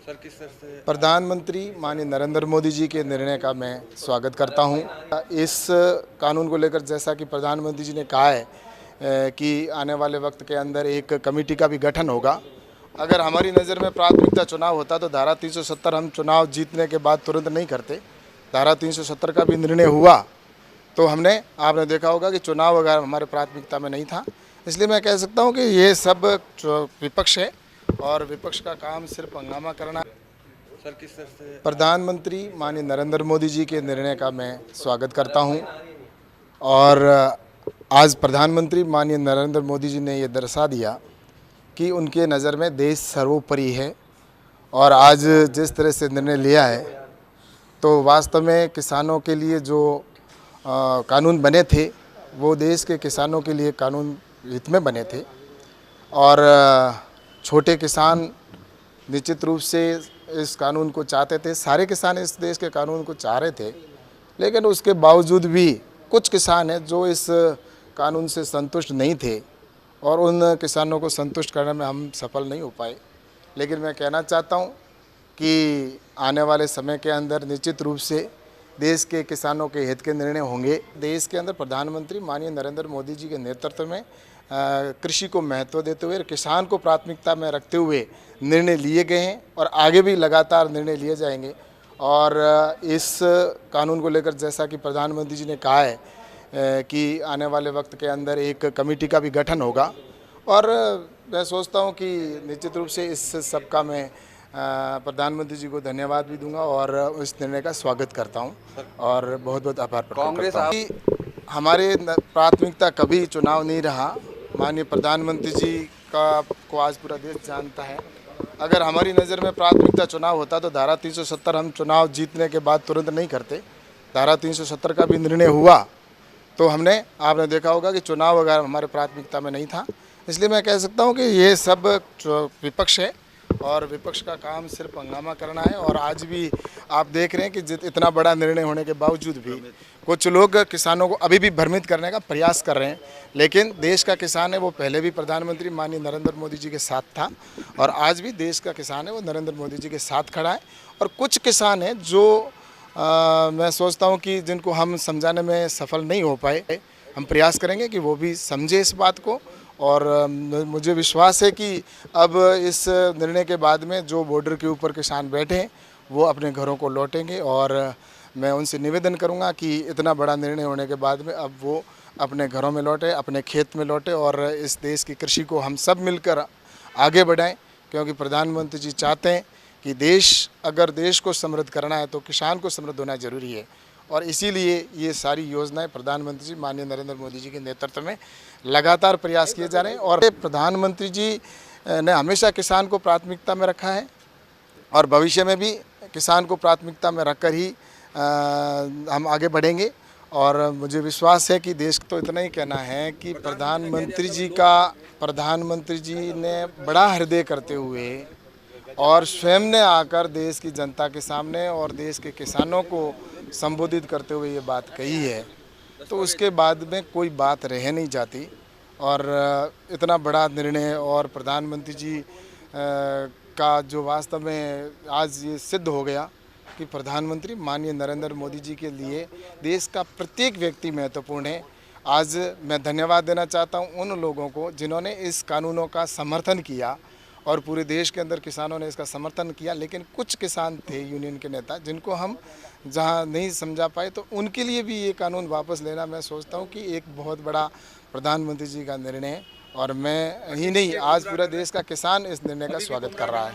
Sir किस तरह से प्रधानमंत्री माननीय नरेंद्र मोदी जी के निर्णय का मैं स्वागत करता हूं। इस कानून को लेकर जैसा कि प्रधानमंत्री जी ने कहा है कि आने वाले वक्त के अंदर एक कमेटी का भी गठन होगा। अगर हमारी नज़र में प्राथमिकता चुनाव होता तो धारा 370 हम चुनाव जीतने के बाद तुरंत नहीं करते। धारा 370 का भी निर्णय हुआ तो आपने देखा होगा कि चुनाव अगर हमारे प्राथमिकता में नहीं था। इसलिए मैं कह सकता हूँ कि ये सब विपक्ष है और विपक्ष का काम सिर्फ हंगामा करना। सर किस तरह से प्रधानमंत्री माननीय नरेंद्र मोदी जी के निर्णय का मैं स्वागत करता हूं और आज प्रधानमंत्री माननीय नरेंद्र मोदी जी ने ये दर्शा दिया कि उनके नज़र में देश सर्वोपरि है। और आज जिस तरह से निर्णय लिया है तो वास्तव में किसानों के लिए जो कानून बने थे वो देश के किसानों के लिए कानून हित में बने थे। और छोटे किसान निश्चित रूप से इस कानून को चाहते थे। सारे किसान इस देश के कानून को चाह रहे थे, लेकिन उसके बावजूद भी कुछ किसान हैं जो इस कानून से संतुष्ट नहीं थे और उन किसानों को संतुष्ट करने में हम सफल नहीं हो पाए। लेकिन मैं कहना चाहता हूं कि आने वाले समय के अंदर निश्चित रूप से देश के किसानों के हित के निर्णय होंगे। देश के अंदर प्रधानमंत्री माननीय नरेंद्र मोदी जी के नेतृत्व में कृषि को महत्व देते हुए, किसान को प्राथमिकता में रखते हुए निर्णय लिए गए हैं और आगे भी लगातार निर्णय लिए जाएंगे। और इस कानून को लेकर जैसा कि प्रधानमंत्री जी ने कहा है कि आने वाले वक्त के अंदर एक कमेटी का भी गठन होगा। और मैं सोचता हूं कि निश्चित रूप से इस सब का मैं प्रधानमंत्री जी को धन्यवाद भी दूंगा और इस निर्णय का स्वागत करता हूं और बहुत बहुत आभार प्रकट करता हूं। हमारे प्राथमिकता कभी चुनाव नहीं रहा। माननीय प्रधानमंत्री जी को आज पूरा देश जानता है। अगर हमारी नज़र में प्राथमिकता चुनाव होता तो धारा 370 हम चुनाव जीतने के बाद तुरंत नहीं करते। धारा 370 का भी निर्णय हुआ तो आपने देखा होगा कि चुनाव अगर हमारे प्राथमिकता में नहीं था। इसलिए मैं कह सकता हूँ कि ये सब विपक्ष है और विपक्ष का काम सिर्फ हंगामा करना है। और आज भी आप देख रहे हैं कि इतना बड़ा निर्णय होने के बावजूद भी कुछ लोग किसानों को अभी भी भ्रमित करने का प्रयास कर रहे हैं। लेकिन देश का किसान है वो पहले भी प्रधानमंत्री माननीय नरेंद्र मोदी जी के साथ था और आज भी देश का किसान है वो नरेंद्र मोदी जी के साथ खड़ा है। और कुछ किसान हैं जो मैं सोचता हूँ कि जिनको हम समझाने में सफल नहीं हो पाए, हम प्रयास करेंगे कि वो भी समझे इस बात को। और मुझे विश्वास है कि अब इस निर्णय के बाद में जो बॉर्डर के ऊपर किसान बैठे हैं वो अपने घरों को लौटेंगे। और मैं उनसे निवेदन करूंगा कि इतना बड़ा निर्णय होने के बाद में अब वो अपने घरों में लौटे, अपने खेत में लौटे और इस देश की कृषि को हम सब मिलकर आगे बढ़ाएं। क्योंकि प्रधानमंत्री जी चाहते हैं कि अगर देश को समृद्ध करना है तो किसान को समृद्ध होना ज़रूरी है। और इसीलिए ये सारी योजनाएं प्रधानमंत्री जी माननीय नरेंद्र मोदी जी के नेतृत्व में लगातार प्रयास किए जा रहे हैं। और प्रधानमंत्री जी ने हमेशा किसान को प्राथमिकता में रखा है और भविष्य में भी किसान को प्राथमिकता में रखकर ही हम आगे बढ़ेंगे। और मुझे विश्वास है कि देश को तो इतना ही कहना है कि प्रधानमंत्री जी ने बड़ा हृदय करते हुए और स्वयं ने आकर देश की जनता के सामने और देश के किसानों को संबोधित करते हुए ये बात कही है, तो उसके बाद में कोई बात रह नहीं जाती। और इतना बड़ा निर्णय और प्रधानमंत्री जी का जो वास्तव में आज ये सिद्ध हो गया कि प्रधानमंत्री माननीय नरेंद्र मोदी जी के लिए देश का प्रत्येक व्यक्ति महत्वपूर्ण है। आज मैं धन्यवाद देना चाहता हूं उन लोगों को जिन्होंने इस कानूनों का समर्थन किया और पूरे देश के अंदर किसानों ने इसका समर्थन किया। लेकिन कुछ किसान थे यूनियन के नेता जिनको हम जहां नहीं समझा पाए, तो उनके लिए भी ये कानून वापस लेना मैं सोचता हूं कि एक बहुत बड़ा प्रधानमंत्री जी का निर्णय है। और मैं ही नहीं, आज पूरा देश का किसान इस निर्णय का स्वागत कर रहा है।